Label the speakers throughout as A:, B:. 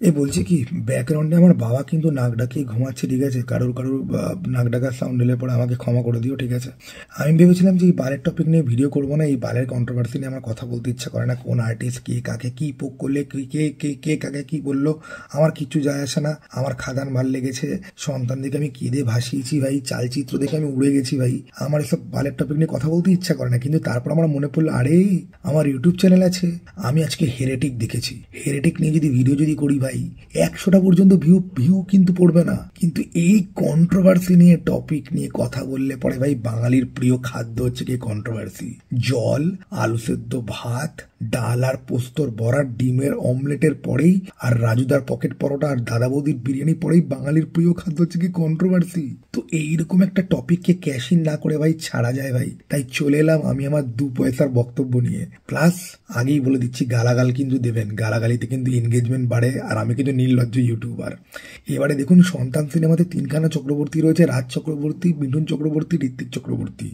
A: এ বলছি কি, ব্যাকগ্রাউন্ডে আমার বাবা কিন্তু নাক ডাকিয়ে ঘুমাচ্ছে, ঠিক আছে? কারোর নাক ডাকার সাউন্ড এলে পরে আমাকে ক্ষমা করে দিও, ঠিক আছে? আমি ভেবেছিলাম যে এই বালের টপিক নিয়ে ভিডিও করবো না, এই বালের কন্ট্রোভার্সি নিয়ে আমার কথা বলতে ইচ্ছা করে না। কোন আর্টিস্ট কে কাকে কি পোক করলে, কে কে কে কাকে কি বললো, আমার কিচ্ছু যায় আসে না। আমার খাদান ভাল লেগেছে, সন্তান দেখে আমি কেঁদে ভাসিয়েছি ভাই, চালচিত্র দেখে আমি উড়ে গেছি ভাই। আমার এসব বালের টপিক নিয়ে কথা বলতে ইচ্ছা করে না, কিন্তু তারপর আমার মনে পড়লো, আরে আমার ইউটিউব চ্যানেল আছে, আমি আজকে হেরেটিক দেখেছি। হেরেটিক নিয়ে যদি ভিডিও যদি করি ভাই, 100টা পর্যন্ত ভিউ কিন্তু পড়বে না। কিন্তু এই কন্ট্রোভার্সি নিয়ে টপিক নিয়ে কথা বললে পরে ভাই, বাঙালির প্রিয় খাদ্য হচ্ছে কি কন্ট্রোভার্সি। জল, আলু সেদ্ধ ভাত, ডাল আর পোস্তর বড়া, ডিমের অমলেটের পরেই আর রাজুদার পকেট পরোটা আর দাদা বৌদির বিরিয়ানি পরেই বাঙালির প্রিয় খাদ্য হচ্ছে কি কন্ট্রোভার্সি। তো এইরকম একটা টপিককে ক্যাশ ইন না করে ভাই ছাড়া যায় ভাই? তাই চলে এলাম আমি আমার 2 পয়সার বক্তব্য নিয়ে। প্লাস আগেই বলে দিচ্ছি, গালাগাল কিন্তু দেবেন, গালাগালিতে কিন্তু এনগেজমেন্ট বাড়ে, আর আমি কিন্তু নির্লজ্জ ইউটিউবার। এবারে দেখুন, সন্তান সিনেমাতে 3খানা চক্রবর্তী রয়েছে, রাজ চক্রবর্তী, মিঠুন চক্রবর্তী, ঋত্বিক চক্রবর্তী।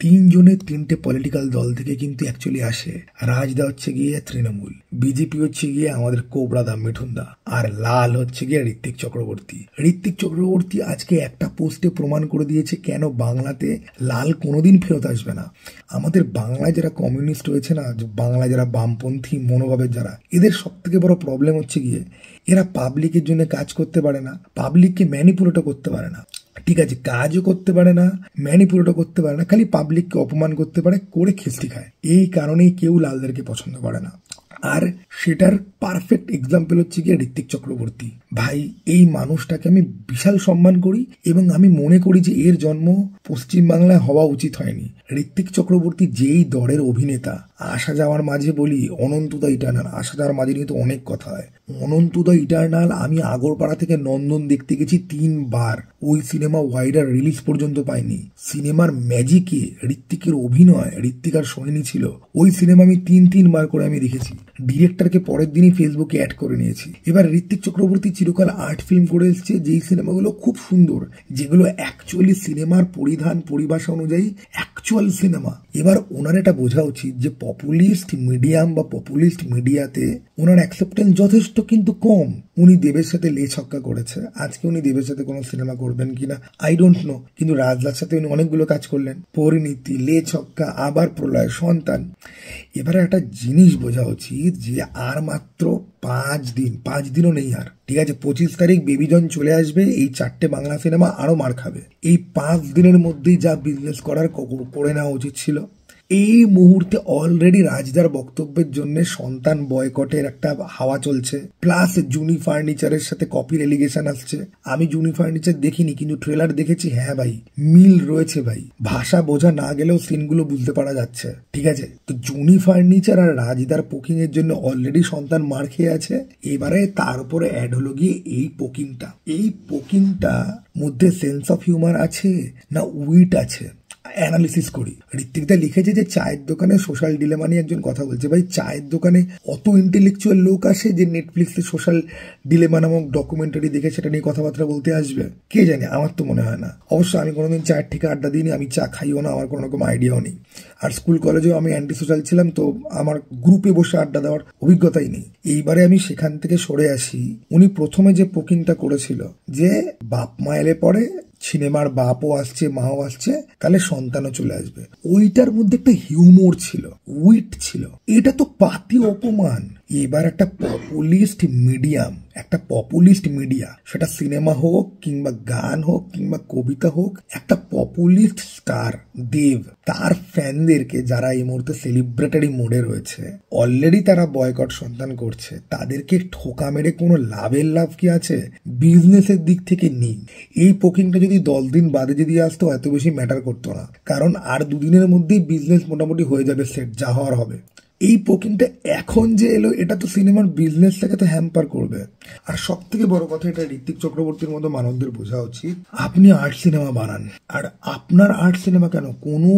A: 3 জনের 3টে পলিটিক্যাল দল থেকে কিন্তু অ্যাকচুয়ালি আসে। রাজদা হচ্ছে গিয়ে তৃণমূল, বিজেপি হচ্ছে গিয়ে আমাদের কোবরা দা মিঠুন দা, আর লাল হচ্ছে গিয়ে ঋত্বিক চক্রবর্তী। ঋত্বিক চক্রবর্তী আজকে একটা পোস্টে প্রমাণ করে দিয়েছে কেন বাংলাতে লাল কোনোদিন ফেরত আসবে না। আমাদের বাংলায় যারা কমিউনিস্ট রয়েছে না, বাংলায় যারা বামপন্থী মনোভাবের যারা, এদের সব থেকে বড় প্রবলেম হচ্ছে গিয়ে এরা পাবলিকের জন্য কাজ করতে পারে না, পাবলিককে ম্যানিপুলেটও করতে পারে না। ঠিক আছে, কাজও করতে পারে না, ম্যানিপুলেটও করতে পারে না, খালি পাবলিককে অপমান করতে পারে, করে খিস্তি খায়। এই কারণেই কেউ লালদেরকে পছন্দ করে না। আর সেটার পারফেক্ট এক্সাম্পল হচ্ছে গিয়ে ঋত্বিক চক্রবর্তী ভাই। এই মানুষটাকে আমি বিশাল সম্মান করি এবং আমি মনে করি যে এর জন্ম পশ্চিমবাংলায় হওয়া উচিত হয়নি। ঋত্বিক চক্রবর্তী যেই দরের অভিনেতা, আসা যাওয়ার মাঝে বলি অনন্তদা ইটার্নাল, আসা যাওয়ার মাঝে নিয়ে তো অনেক কথা হয়। অনন্তদা ইটার্নাল আমি আগরপাড়া থেকে নন্দন দেখতে গেছি 3 বার, ওই সিনেমা ওয়াইডার রিলিজ পর্যন্ত পাইনি। সিনেমার ম্যাজিকে ঋত্বিকের অভিনয়, ঋত্বিক আর সোহিনী ছিল, ওই সিনেমা আমি 3 বার করে আমি দেখেছি। ডিরেক্টরকে পরের দিনই ফেসবুকে অ্যাড করে নিয়েছি। এবার ঋত্বিক চক্রবর্তী চিরকাল আর্ট ফিল্ম করে এসছে, যেই সিনেমাগুলো খুব সুন্দর, যেগুলো অ্যাকচুয়ালি সিনেমার পরিধান পরিভাষা অনুযায়ী অ্যাকচুয়াল সিনেমা। এবার ওনার এটা বোঝা উচিত যে পপুলিস্ট মিডিয়াম বা পপুলিস্ট মিডিয়াতে ওনার অ্যাকসেপ্টেন্স যথেষ্ট কিন্তু কম। উনি দেবের সাথে লে ছক্কা করেছে, আজকে উনি দেবের সাথে কোনো সিনেমা করবেন কিনা আই ডোন্ট নো, কিন্তু রাজদার সাথে উনি অনেকগুলো কাজ করলেন, পরিণীতি, লে ছক্কা, আবার প্রলয়, সন্তান। এবারে একটা জিনিস বোঝা উচিত যে আর মাত্র 5 দিনও নেই আর, ঠিক আছে? 25 তারিখ বেবিজন চলে আসবে, এই 4টে বাংলা সিনেমা আরো মার খাবে। এই 5 দিনের মধ্যেই যা বিজনেস করার করে নেওয়া উচিত ছিল। এই মুহূর্তে অলরেডি রাজদার বক্তব্যের জন্য সন্তান বয়কটের একটা হাওয়া চলছে, প্লাস জুনি ফার্নিচারের সাথে কপির এলিগেশন আসছে। আমি জুনি ফার্নিচার দেখিনি, কিন্তু ট্রেলার দেখেছি, হ্যাঁ ভাই মিল রয়েছে ভাই, ভাষা বোঝা না গেলেও সিনগুলো বুঝতে পারা যাচ্ছে, ঠিক আছে? তো জুনি ফার্নিচার আর রাজদার পোকিং এর জন্য অলরেডি সন্তান মার খেয়ে আছে। এবারে তার উপরে অ্যাড হলো গিয়ে এই পোকিংটা মধ্যে সেন্স অফ হিউমার আছে না উইট আছে, অ্যানালিসিস করি। ঋত্বিকদা লিখেছে যে চায়ের দোকানে সোশ্যাল ডিলেমা নিয়ে একজন কথা বলছে। ভাই চায়ের দোকানে অত ইন্টেলেকচুয়াল লোক আসে যে নেটফ্লিক্সে সোশ্যাল ডিলেমা নামক ডকুমেন্টারি দেখে সেটা নিয়ে কথাবার্তা বলতে আসবে? কে জানে, আমার তো মনে হয় না। অবশ্য আমি কোনোদিন চায়ের থেকে আড্ডা দিইনি, আমি চা খাইও না, আমার কোনো রকম আইডিয়াও নেই। আর স্কুল কলেজেও আমি অ্যান্টি সোশ্যাল ছিলাম, তো আমার গ্রুপে বসে আড্ডা দেওয়ার অভিজ্ঞতাই নেই। এইবারে আমি সেখান থেকে সরে আসি। উনি প্রথমে যে পোকিংটা করেছিল যে বাপ মা এলে পরে সিনেমার বাপও আসছে, মাও আসছে, তাহলে সন্তানও চলে আসবে, ওইটার মধ্যে একটা হিউমর ছিল, উইট ছিল। এটা তো পাতি অপমান। এবার একটা পপুলিস্ট মিডিয়া, সেটা সিনেমা হোক কিংবা গান হোক কিংবা কবিতা হোক, একটা পপুলিস্ট স্টার দেব, তার ফ্যানদেরকে যারা এই মুহূর্তে সেলিব্রেটারি মোডে রয়েছে, অলরেডি তারা বয়কট সন্তান করছে, তাদেরকে ঠোকা মেরে কোনো লাভ কি আছে? বিজনেসের দিক থেকে নেই। এই পোকিংটা যদি 10 দিন বাদে যদি আসতো এত বেশি ম্যাটার করতো না, কারণ আর 2 দিনের মধ্যেই বিজনেস মোটামুটি হয়ে যাবে সেট, যা হওয়ার হবে। এই পোকিংটা এখন যে এলো, এটা তো সিনেমার বিজনেসটাকে তো হ্যাম্পার করবে। আর সব থেকে বড় কথা, এটা ঋত্বিক চক্রবর্তীর মতো মানুষদের বোঝা উচিত, আপনি আর্ট সিনেমা বানান, আর আপনার আর্ট সিনেমা কেন, কোনো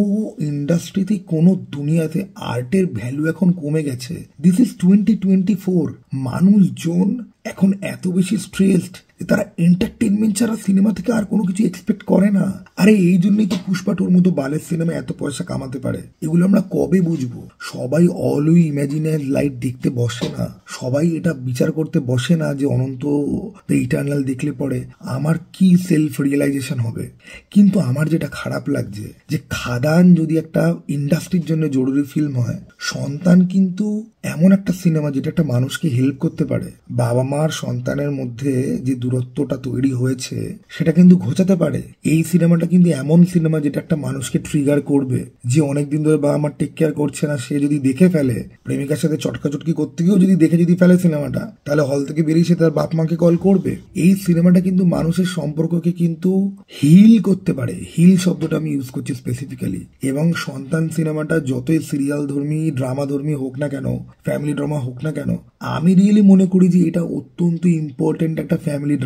A: ইন্ডাস্ট্রিতে, কোনো দুনিয়াতে আর্টের ভ্যালু এখন কমে গেছে। This is 2024। মানুষজন এখন এত বেশি স্ট্রেসড তারা এন্টারটেনমেন্ট ছাড়া সিনেমা থেকে আর কোনো কিছু এক্সপেক্ট করে না। আরে এই জন্যই তো পুষ্পা টুর মতো বালের সিনেমা এত পয়সা কামাতে পারে। এগুলো আমরা কবে বুঝবো? সবাই অলওয়েজ ইমাজিনারি লাইট দেখতে বসে না, সবাই এটা বিচার করতে বসে না যে অনন্ত দ্য ইটার্নাল দেখলে পরে আমার কি সেলফ রিয়েলাইজেশন হবে। কিন্তু আমার যেটা খারাপ লাগছে যে খাদান যদি একটা ইন্ডাস্ট্রির জন্য জরুরি ফিল্ম হয়, সন্তান কিন্তু এমন একটা সিনেমা যেটা একটা মানুষকে হেল্প করতে পারে। বাবা মার সন্তানের মধ্যে যে দূরত্বটা তৈরি হয়েছে সেটা কিন্তু ঘোচাতে পারে। এই সিনেমাটা কিন্তু এমন সিনেমা যেটা একটা মানুষকে ট্রিগার করবে, যে অনেকদিন ধরে বাবা মা টেক কেয়ার করছে না, সে যদি দেখে ফেলে, প্রেমিকার সাথে চটকাচটকি করতে গিয়েও যদি দেখে ফেলে সিনেমাটা, তাহলে হল থেকে বেরিয়ে সে তার বাপ মাকে কল করবে। এই সিনেমাটা কিন্তু মানুষের সম্পর্ককে কিন্তু হিল করতে পারে। হিল শব্দটা আমি ইউজ করছি স্পেসিফিক্যালি। এবং সন্তান সিনেমাটা যতই সিরিয়াল ধর্মী ড্রামা ধর্মী হোক না কেন, ফ্যামিলি ড্রামা হোক না কেন, আমি রিয়েলি মনে করি যে এটা অত্যন্ত ইম্পর্টেন্ট একটা ফ্যামিলি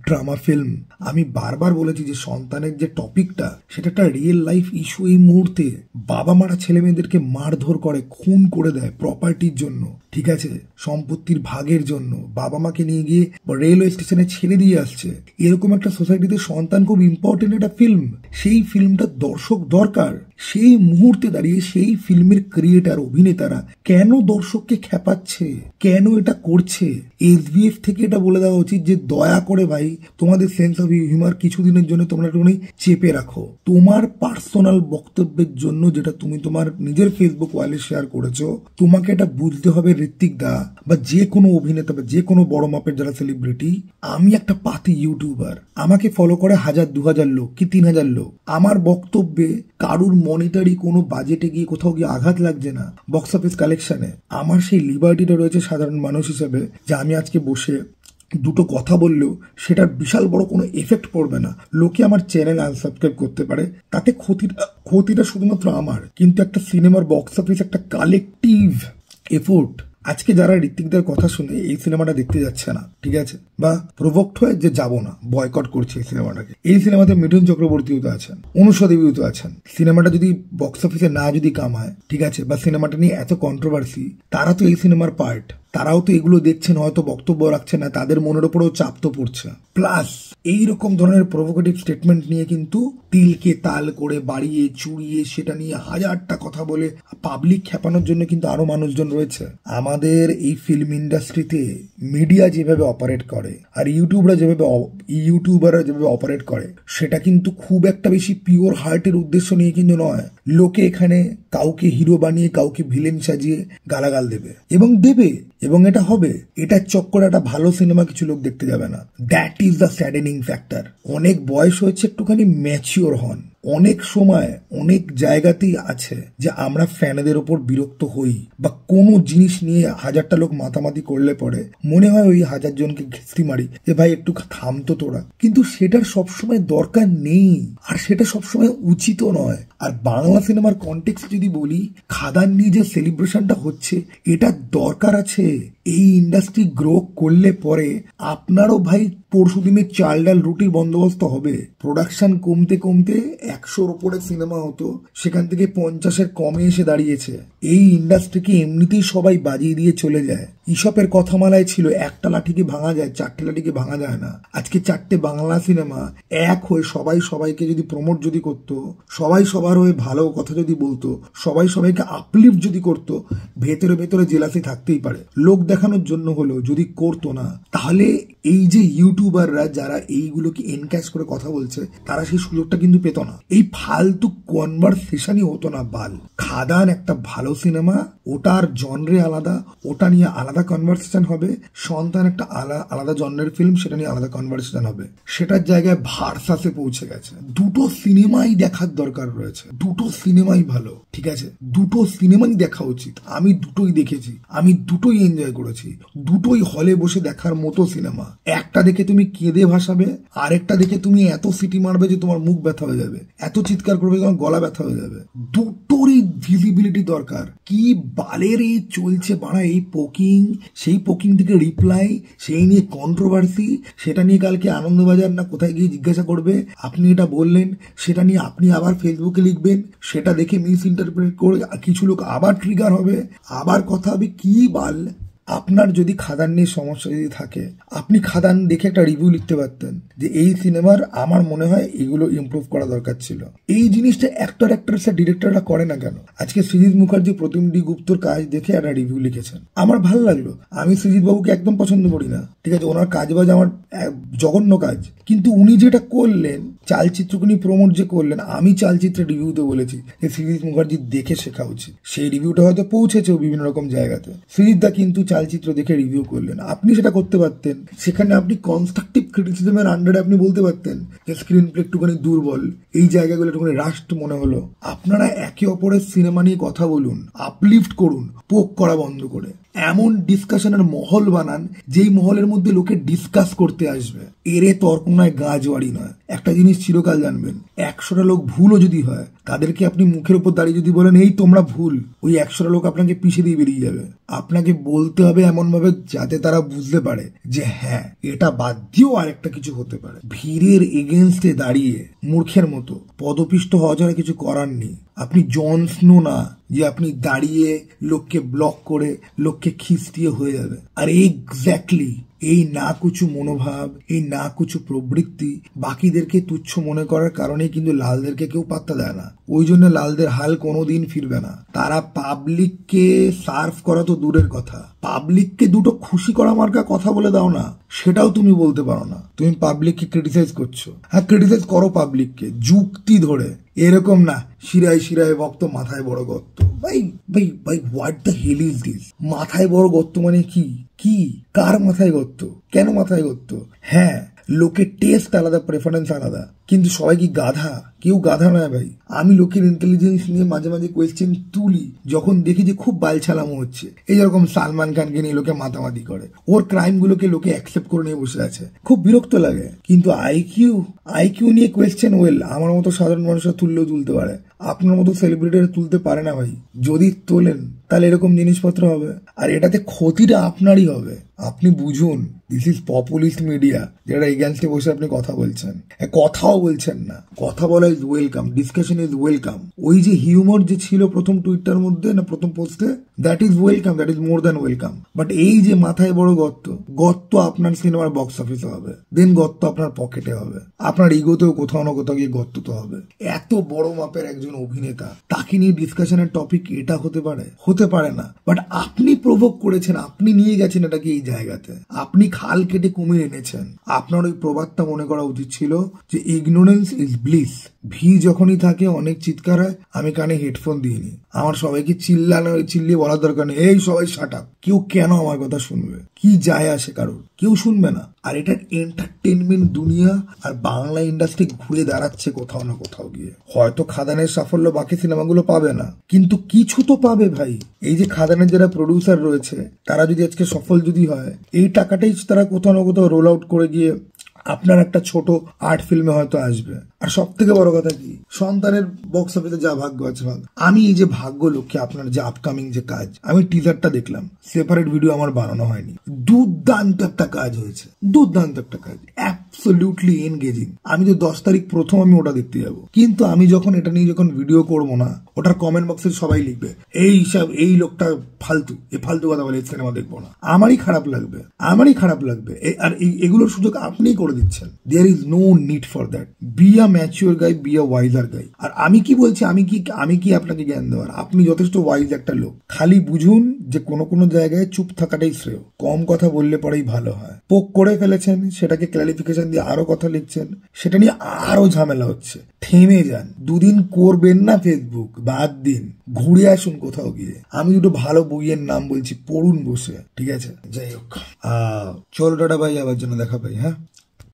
A: ড্রামা ফিল্ম। আমি বারবার বলেছি যে সন্তানের যে টপিকটা সেটা একটা রিয়েল লাইফ ইস্যু। এই মুহূর্তে বাবা মারা ছেলে মেয়েদেরকে মারধর করে, খুন করে দেয় প্রপার্টির জন্য, ঠিক আছে, সম্পত্তির ভাগের জন্য। বাবা মাকে নিয়ে গিয়ে রেলওয়ে স্টেশনে ছেড়ে দিয়ে আসছে। এরকম একটা সোসাইটিতে সন্তান খুব ইম্পর্টেন্ট একটা ফিল্ম। সেই ফিল্মটা দর্শক দরকার। সেই মুহূর্তে দাঁড়িয়ে সেই ফিল্মের ক্রিয়েটার অভিনেতারা কেন দর্শককে খেপাচ্ছে, কেন এটা করছে? এসবিএফ থেকে এটা বলে দেওয়া উচিত যে দয়া করে ভাই তোমাদের সেন্স অফ হিউমার কিছুদিনের জন্য তোমরা একটুখানি চেপে রাখো। তোমার পার্সোনাল বক্তব্যের জন্য যেটা তুমি তোমার নিজের ফেসবুক ওয়ালে শেয়ার করেছো, তোমাকে এটা বুঝতে হবে ঋত্বিক দা বা যে কোনো অভিনেতা বা যে কোনো বড় মাপের যারা সেলিব্রিটি, আমি একটা পাতি ইউটিউবার, আমাকে ফলো করে 1000-2000 লোক কি 3000 লোক। আমার বক্তব্যে কারুর মনিটারি কোনো বাজেটে গিয়ে কোথাও গিয়ে আঘাত লাগছে না, বক্স অফিস কালেকশনে। আমার সেই লিবার্টিটা রয়েছে সাধারণ মানুষ হিসেবে, যে আমি আজকে বসে দুটো কথা বললেও সেটার বিশাল বড় কোনো এফেক্ট পড়বে না। লোকে আমার চ্যানেল আনসাবস্ক্রাইব করতে পারে, তাতে ক্ষতিটা শুধুমাত্র আমার। কিন্তু একটা সিনেমার বক্স অফিস একটা কালেকটিভ এফোর্ট। আজকে যারা ঋত্বিকদের কথা শুনে এই সিনেমাটা দেখতে যাচ্ছে না, ঠিক আছে, বা প্রভোক্ট হয়ে যে যাবো না, বয়কট করছে এই সিনেমাটাকে, এই সিনেমাতে মিঠুন চক্রবর্তীও তো আছেন, অনুষা দেবীও তো আছেন। সিনেমাটা যদি বক্স অফিসে না যদি কামায়, ঠিক আছে, বা সিনেমাটা নিয়ে এত কন্ট্রোভার্সি, তারা তো এই সিনেমার পার্ট, তারাও তো এগুলো দেখছেন, হয়তো বক্তব্য রাখছে না, তাদের মনের উপরেও চাপ তো পড়ছে। প্লাস এইরকম ধরনের প্রভোকেটিভ স্টেটমেন্ট নিয়ে কিন্তু তিলকে তাল করে বাড়িয়ে চুড়িয়ে সেটা নিয়ে হাজারটা কথা বলে পাবলিক খেপানোর জন্য কিন্তু আরো মানুষজন রয়েছে। আমাদের এই ফিল্ম ইন্ডাস্ট্রিতে মিডিয়া যেভাবে অপারেট করে আর ইউটিউবাররা যেভাবে অপারেট করে, সেটা কিন্তু খুব একটা বেশি পিওর হার্টের উদ্দেশ্য নিয়ে কিন্তু নয়। লোকে এখানে কাউকে হিরো বানিয়ে কাউকে ভিলেন সাজিয়ে গালাগাল দেবে এবং এটা হবে। এটার চক্করে একটা ভালো সিনেমা কিছু লোক দেখতে যাবে না। That is the saddening factor. অনেক বয়স হয়েছে, একটুখানি ম্যাচিওর হন। অনেক সময় অনেক জায়গাতেই আছে যে আমরা ফ্যানেদের ওপর বিরক্ত হই, বা কোনো জিনিস নিয়ে 1000টা লোক মাতামাতি করলে পরে মনে হয় ওই 1000 জনকে ঘেঁচতি মারি যে ভাই একটু থামতো তোরা। কিন্তু সেটার সবসময় দরকার নেই, আর সেটা সবসময় উচিতও নয়। আর বাংলা সিনেমার কনটেক্সট যদি বলি, খাদান নিয়ে যে সেলিব্রেশনটা হচ্ছে, এটা দরকার আছে। এই ইন্ডাস্ট্রি গ্রো করলে পরে আপনারও ভাই পরশু দিনের চাল ডাল রুটির বন্দোবস্ত হবে। প্রোডাকশন কমতে কমতে 100-র উপরে সিনেমা হতো, সেখান থেকে 50-এর কমে এসে দাঁড়িয়েছে। এই ইন্ডাস্ট্রিকে এমনিতেই সবাই বাজিয়ে দিয়ে চলে যায়। ইসপের কথামালায় ছিল একটা লাঠিকে ভাঙা যায়, 4টে লাঠিকে ভাঙা যায় না। আজকে 4টে বাংলা সিনেমা এক হয়ে সবাই সবাইকে যদি প্রমোট যদি করতো, সবাই সবার হয়ে ভালো কথা যদি বলতো, সবাই সবাইকে আপলিফট যদি করতো, ভেতরে ভেতরে জেলাসি থাকতেই পারে। লোক দেখানোর জন্য হলেও যদি করতো না, তাহলে এই যে ইউটিউবাররা যারা এইগুলোকে এনক্যাশ করে কথা বলছে, তারা সেই সুযোগটা কিন্তু পেত না। এই ফালতু কনভারসেশনই হতো না বাল। খাদান একটা ভালো সিনেমা, ওটার জনরে আলাদা, ওটা নিয়ে আলাদা কনভারসেশন হবে। সন্তান একটা আলাদা জনরের ফিল্ম, সেটা নিয়ে আলাদা কনভারসেশন হবে। সেটার জায়গায় ভার্সাসে পৌঁছে গেছে। দুটো সিনেমাই দেখার দরকার রয়েছে, দুটো সিনেমাই ভালো, ঠিক আছে, দুটো সিনেমাই দেখা উচিত। আমি দুটোই দেখেছি, আমি দুটোই এনজয় করেছি। দুটোই হলে বসে দেখার মতো সিনেমা। একটা দেখে তুমি কেঁদে ভাসাবে, আরেকটা দেখে তুমি এত সিটি মারবে যে তোমার মুখ ব্যথা হয়ে যাবে, এত চিৎকার করবে তোমার গলা ব্যথা হয়ে যাবে। দুটোরই ভিজিবিলিটি দরকার। কি বালের এই চলছে বাড়া, এই পোকিং, সেই পোকিং থেকে রিপ্লাই, সেই নিয়ে কন্ট্রোভার্সি, সেটা নিয়ে কালকে আনন্দবাজার না কোথায় গিয়ে জিজ্ঞাসা করবে আপনি এটা বললেন, সেটা নিয়ে আপনি আবার ফেসবুকে লিখবেন, সেটা দেখে মিস ইন্টারপ্রেট করে কিছু লোক আবার ট্রিগার হবে, আবার কথা হবে। কি বাল, আপনার যদি খাদান নিয়ে সমস্যা যদি থাকে, আপনি খাদান দেখে একটা রিভিউ লিখতে পারতেন যে এই সিনেমার আমার মনে হয় এগুলো ইমপ্রুভ করা দরকার ছিল। এই জিনিসটা অ্যাক্ট্রেস আর ডিরেক্টররা করে না কেন? আজকে সৃজিত মুখার্জি প্রতিমডি গুপ্তর কাজ দেখে একটা রিভিউ লিখেছেন, আমার ভালো লাগলো। আমি সৃজিত বাবুকে একদম পছন্দ করি না, ঠিক আছে, ওনার কাজবাজ আমার জঘন্য কাজ, কিন্তু উনি যেটা করলেন, চালচিত্রকে নিয়ে প্রমোট যে করলেন, আমি চালচিত্রের রিভিউতে বলেছি যে সৃজিত মুখার্জি দেখে শেখা উচিত। সেই রিভিউটা হয়তো পৌঁছেছেও বিভিন্ন রকম জায়গাতে। সৃজিত দা কিন্তু চালচিত্র দেখে রিভিউ করলেন, আপনি সেটা করতে পারতেন। সেখানে আপনি কনস্ট্রাকটিভ ক্রিটিসিজমের আন্ডারে আপনি বলতে পারতেন যে স্ক্রিন প্লে একটুখানি দুর্বল, এই জায়গাগুলো একটুখানি রাস্ট মনে হলো। আপনারা একে অপরের সিনেমা নিয়ে কথা বলুন, আপলিফট করুন, পোক করা বন্ধ করে। এমন ডিসকাশনের মহল বানান যেই মহলের মধ্যে লোকে ডিসকাস করতে আসবে। এরে তর্ক নয়, গাজওয়ারি নয়। একটা জিনিস চিরকাল জানবেন, 100টা লোক ভুলও যদি হয়, তাদেরকে আপনি মুখের উপর দাঁড়িয়ে যদি বলেন এই তোমরা ভুল, ওই 100টা লোক আপনাকে পিছিয়ে দিয়ে বেরিয়ে যাবে। আপনাকে বলতে হবে এমন ভাবে যাতে তারা বুঝতে পারে যে হ্যাঁ, এটা বাদ দিয়েও আরেকটা কিছু হতে পারে। ভিড়ের এগেনস্টে দাঁড়িয়ে মূর্খের মতো পদপিষ্ট হওয়া ছাড়া কিছু করার নেই। আপনি জন স্নো না যে আপনি দাঁড়িয়ে লোককে ব্লক করে লোককে খিস্তিয়ে হয়ে যাবে। আর এক্স্যাক্টলি এই না কিছু মনোভাব, এই না কিছু প্রবৃত্তি বাকিদেরকে তুচ্ছ মনে করার কারণে কিন্তু লালদেরকে কেউ পাত্তা দেয় না। ওই জন্য লালদের হাল কোনোদিন ফিরবে না। তারা পাবলিককে সার্ভ করা তো দূরের কথা, পাবলিককে দুটো খুশি করা মার্কা কথা বলে দাও না, সেটাও তুমি বলতে পারো না। তুমি পাবলিককে ক্রিটিসাইজ করছো, হ্যাঁ ক্রিটিসাইজ করো পাবলিককে যুক্তি ধরে, এরকম না শিরায় শিরায় ভক্ত মাথায় বড় গর্ত। ভাই ভাই ভাই, what the hell is this? মাথায় বড় গর্ত মানে কি? কি কার মাথায় গর্ত? কেন মাথায় গর্ত? হ্যাঁ, লোকের টেস্ট আলাদা, প্রেফারেন্স আলাদা, কিন্তু সবাই কি গাধা? কেউ গাধা নয় ভাই। আমি লোকের ইন্টেলিজেন্স নিয়ে মাঝে মাঝে কোয়েশ্চেন তুলি যখন দেখি যে খুব বালছালামো হচ্ছে। এই যেরকম সালমান খানকে নিয়ে লোকে মাতামাতি করে, ওর ক্রাইম গুলোকে লোকে অ্যাকসেপ্ট করে নিয়ে বসে আছে, খুব বিরক্ত লাগে। কিন্তু আইকিউ নিয়ে কোয়েশ্চেন, ওয়েল আমার মতো সাধারণ মানুষরা তুললেও তুলতে পারে, আপনার মতো সেলিব্রিটিরা তুলতে পারে না ভাই। যদি তোলেন তাহলে এরকম জিনিসপত্র হবে, আর এটাতে ক্ষতিটা আপনারই হবে। আপনি বুঝুন, দিস ইজ পপুলিস্ট মিডিয়া, যেটা এগেন্স্টে বসে আপনি কথা বলছেন, কথাও বলছেন না। কথা বলা is welcome, discussion is welcome. ওই যে হিউমর যে ছিল প্রথম টুইটার মধ্যে না প্রথম পোস্টে, that is welcome, that is more than welcome. But এই যে মাথায় বড় গর্ত আপনার সিনেমার বক্স অফিসে হবে, দেন গর্ত আপনার পকেটে হবে, আপনার ইগোতেও কোথাও না কোথাও গিয়ে গর্ত তো হবে। এত বড় মাপের একজন অভিনেতা, তাকে নিয়ে ডিসকাশনের টপিক এটা হতে পারে? হতে পারে না। বাট আপনি প্রভোগ করেছেন, আপনি নিয়ে গেছেন এটাকে এই জায়গাতে, আপনি খাল কেটে কুমির এনেছেন। আপনার ওই প্রবাদটা মনে করা উচিত ছিল যে ইগনোরেন্স ইজ ব্লিস। যখনই থাকে অনেক চিৎকার হয়, আমি কানে হেডফোন দিইনি, আমার সবাইকে চিল্লিয়ে বলার দরকার নেই, এই সবাই শাট আপ। কেউ কেন আমার কথা শুনবে? কি যায় আসে কারোর? কেউ শুনবে না। আর এটা এন্টারটেনমেন্ট দুনিয়া, আর বাংলা ইন্ডাস্ট্রি ঘুরে দাঁড়াচ্ছে কোথাও না কোথাও গিয়ে। হয়তো খাদানের সাফল্য বাকি সিনেমাগুলো পাবে না, কিন্তু কিছু তো পাবে ভাই। এই যে খাদানের যারা প্রডিউসার রয়েছে, তারা যদি আজকে সফল যদি হয়, এই টাকাটাই তারা কোথাও না কোথাও রোল আউট করে গিয়ে আপনার একটা ছোট আর্ট ফিল্মে হয়তো আসবে। আর সব থেকে বড় কথা কি, সন্তানের বক্স অফিসে যা ভাগ্য আছে ভাগ। আমি এই যে ভাগ্য লক্ষ্যে আপনার যে আপকামিং যে কাজ, আমি টিজারটা দেখলাম, সেপারেট ভিডিও আমার বানানো হয়নি, দুর্দান্ত একটা কাজ হয়েছে, দুর্দান্ত একটা কাজ, অ্যাবসলিউটলি এনগেজিং। আমি তো 10 তারিখ প্রথম আমি ওটা দেখতে যাবো, কিন্তু আমি যখন এটা নিয়ে যখন ভিডিও করবো না, ওটার কমেন্ট বক্সে সবাই লিখবে এই লোকটা ফালতু, ফালতু কথা বলে সিনেমা দেখবো না। আমারই খারাপ লাগবে। আর এগুলোর সুযোগ আপনিই করে দিচ্ছেন। There is no need for that. Be a mature guy, be a wiser guy. আর আমি কি বলছি, আমি কি আপনাকে জ্ঞান দেওয়ার? আপনি যথেষ্ট ওয়াইজ একটা লোক। খালি বুঝুন যে কোনো জায়গায় চুপ থাকাটাই শ্রেয়, কম কথা বললে পরেই ভালো হয়। পোক করে ফেলেছেন, সেটাকে ক্লারিফিকেশন দিয়ে আরো কথা লিখছেন, সেটা নিয়ে আরো ঝামেলা হচ্ছে। থেমে যান, দুদিন করবেন না ফেসবুক, বাদ দিন, ঘুরে আসুন কোথাও গিয়ে। আমি দুটো ভালো বইয়ের নাম বলছি, পড়ুন বসে, ঠিক আছে? যাই হোক, চলো টাটা ভাই, আবার জন্য দেখা পাই। হ্যাঁ।